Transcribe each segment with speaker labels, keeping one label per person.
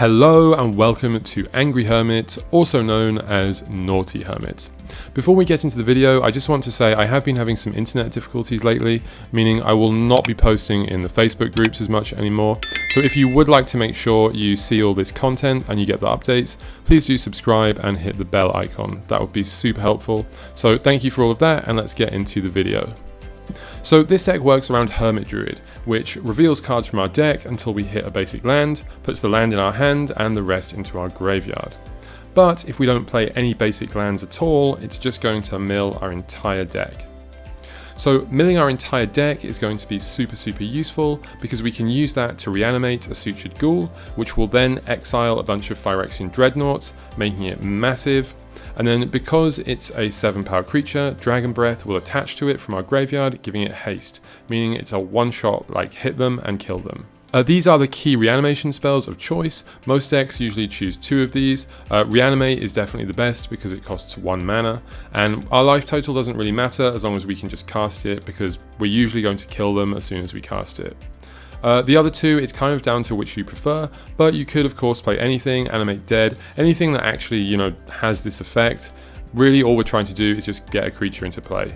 Speaker 1: Hello and welcome to Angry Hermit, also known as Naughty Hermit. Before we get into the video, I just want to say I have been having some internet difficulties lately, meaning I will not be posting in the Facebook groups as much anymore. So if you would like to make sure you see all this content and you get the updates, please do subscribe and hit the bell icon. That would be super helpful. So thank you for all of that, and let's get into the video. So this deck works around Hermit Druid, which reveals cards from our deck until we hit a basic land, puts the land in our hand and the rest into our graveyard. But if we don't play any basic lands at all, it's just going to mill our entire deck. So milling our entire deck is going to be super useful because we can use that to reanimate a sutured ghoul, which will then exile a bunch of phyrexian dreadnoughts, making it massive. And then because it's a 7-power creature, Dragon Breath will attach to it from our graveyard, giving it haste, meaning it's a one-shot, like hit them and kill them. These are the key reanimation spells of choice. Most decks usually choose 2 of these. Reanimate is definitely the best because it costs 1 mana, and our life total doesn't really matter as long as we can just cast it, because we're usually going to kill them as soon as we cast it. The other 2, it's kind of down to which you prefer, but you could of course play anything, Animate Dead, anything that actually, has this effect. Really all we're trying to do is just get a creature into play.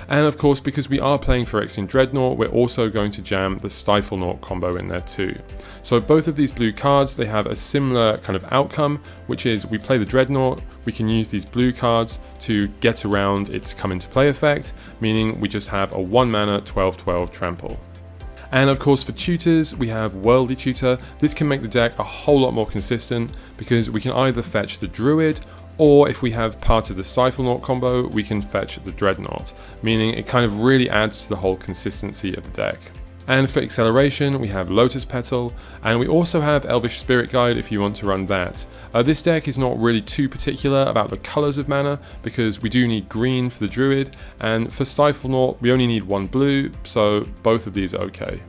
Speaker 1: And of course, because we are playing Phyrexian Dreadnought, we're also going to jam the Stiflenought combo in there too. So both of these blue cards, they have a similar kind of outcome, which is we play the Dreadnought, we can use these blue cards to get around its come into play effect, meaning we just have a 1 mana 12/12 trample. And of course for tutors, we have Worldly Tutor. This can make the deck a whole lot more consistent because we can either fetch the Druid, or if we have part of the Stiflenought combo, we can fetch the Dreadnought, meaning it kind of really adds to the whole consistency of the deck. And for acceleration, we have Lotus Petal, and we also have Elvish Spirit Guide if you want to run that. This deck is not really too particular about the colours of mana, because we do need green for the Druid, and for Stiflenought we only need 1 blue, so both of these are okay.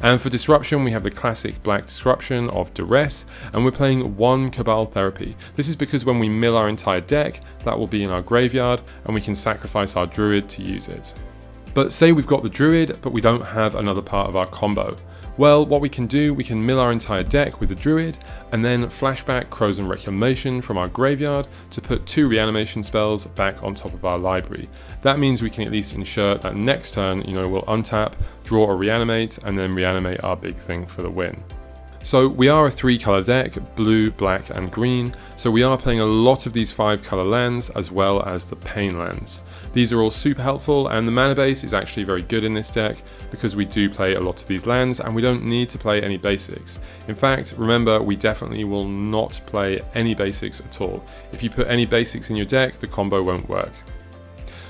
Speaker 1: And for Disruption, we have the classic black Disruption of Duress, and we're playing 1 Cabal Therapy. This is because when we mill our entire deck, that will be in our graveyard, and we can sacrifice our Druid to use it. But say we've got the Druid, but we don't have another part of our combo. Well, what we can do, we can mill our entire deck with the Druid, and then flashback Crows and Reclamation from our graveyard to put 2 reanimation spells back on top of our library. That means we can at least ensure that next turn, we'll untap, draw a reanimate, and then reanimate our big thing for the win. So we are a 3-color deck, blue, black and green, so we are playing a lot of these 5-color lands as well as the pain lands. These are all super helpful, and the mana base is actually very good in this deck because we do play a lot of these lands and we don't need to play any basics. In fact, remember, we definitely will not play any basics at all. If you put any basics in your deck, the combo won't work.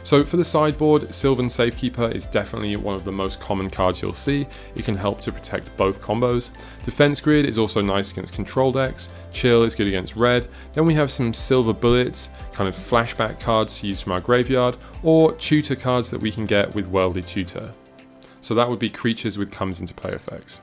Speaker 1: So for the sideboard, Sylvan Safekeeper is definitely one of the most common cards you'll see. It can help to protect both combos. Defense Grid is also nice against control decks. Chill is good against red. Then we have some Silver Bullets, kind of flashback cards to use from our graveyard, or tutor cards that we can get with Worldly Tutor. So that would be creatures with comes into play effects.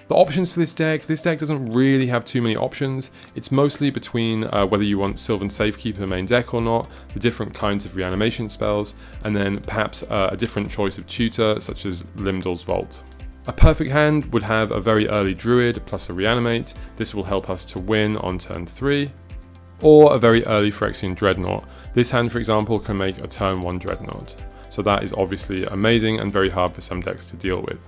Speaker 1: The options for this deck doesn't really have too many options. It's mostly between whether you want Sylvan Safekeeper main deck or not, the different kinds of reanimation spells, and then perhaps a different choice of tutor such as Limdal's Vault. A perfect hand would have a very early Druid plus a reanimate. This will help us to win on turn 3. Or a very early Phyrexian Dreadnought. This hand, for example, can make a turn 1 Dreadnought. So that is obviously amazing and very hard for some decks to deal with.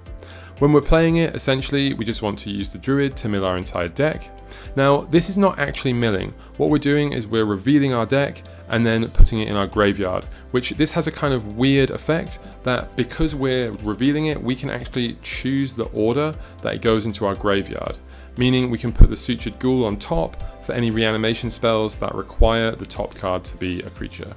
Speaker 1: When we're playing it, essentially, we just want to use the Druid to mill our entire deck. Now, this is not actually milling. What we're doing is we're revealing our deck and then putting it in our graveyard, which this has a kind of weird effect that because we're revealing it, we can actually choose the order that it goes into our graveyard, meaning we can put the Sutured Ghoul on top for any reanimation spells that require the top card to be a creature.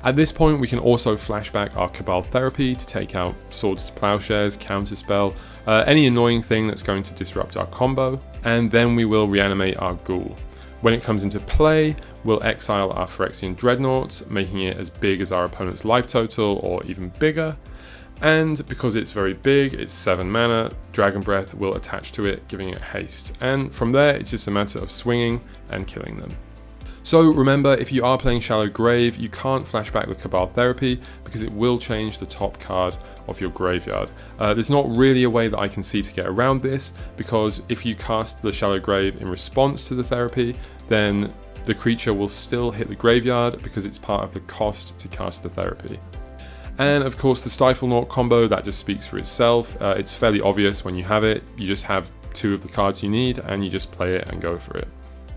Speaker 1: At this point, we can also flashback our Cabal Therapy to take out Swords to Plowshares, Counterspell, any annoying thing that's going to disrupt our combo, and then we will reanimate our Ghoul. When it comes into play, we'll exile our Phyrexian Dreadnoughts, making it as big as our opponent's life total or even bigger, and because it's very big, it's 7 mana, Dragon Breath will attach to it, giving it haste, and from there it's just a matter of swinging and killing them. So remember, if you are playing Shallow Grave, you can't flashback the Cabal Therapy because it will change the top card of your graveyard. There's not really a way that I can see to get around this, because if you cast the Shallow Grave in response to the therapy, then the creature will still hit the graveyard because it's part of the cost to cast the therapy. And of course the Stifle Naught combo, that just speaks for itself. It's fairly obvious when you have it. You just have 2 of the cards you need and you just play it and go for it.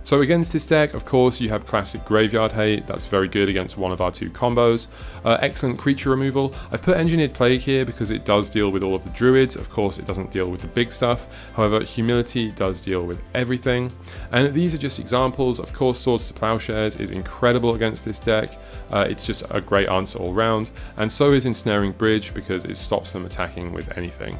Speaker 1: So against this deck, of course, you have classic Graveyard Hate. That's very good against one of our 2 combos. Excellent creature removal. I've put Engineered Plague here because it does deal with all of the druids. Of course, it doesn't deal with the big stuff. However, Humility does deal with everything. And these are just examples. Of course, Swords to Plowshares is incredible against this deck. It's just a great answer all round. And so is Ensnaring Bridge because it stops them attacking with anything.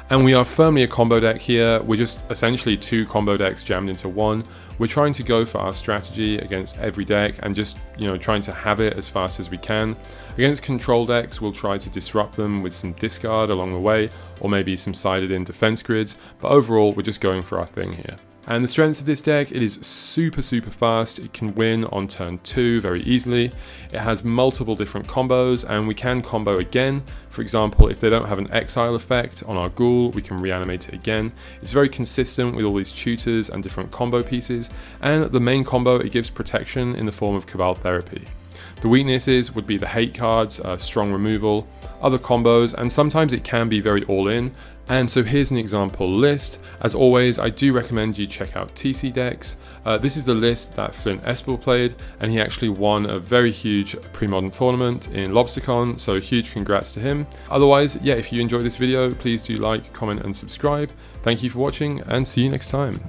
Speaker 1: And we are firmly a combo deck here. We're just essentially 2 combo decks jammed into one. We're trying to go for our strategy against every deck and just, trying to have it as fast as we can. Against control decks, we'll try to disrupt them with some discard along the way, or maybe some sided in defense grids, but overall, we're just going for our thing here. And the strengths of this deck, it is super fast. It can win on turn 2 very easily. It has multiple different combos, and we can combo again. For example, if they don't have an exile effect on our ghoul, we can reanimate it again. It's very consistent with all these tutors and different combo pieces, and the main combo, it gives protection in the form of Cabal Therapy. The weaknesses would be the hate cards, strong removal, other combos, and sometimes it can be very all-in. And so here's an example list. As always, I do recommend you check out TC decks. This is the list that Flint Espel played, and he actually won a very huge Premodern tournament in LobsterCon, so huge congrats to him. Otherwise, yeah, if you enjoyed this video, please do like, comment, and subscribe. Thank you for watching, and see you next time.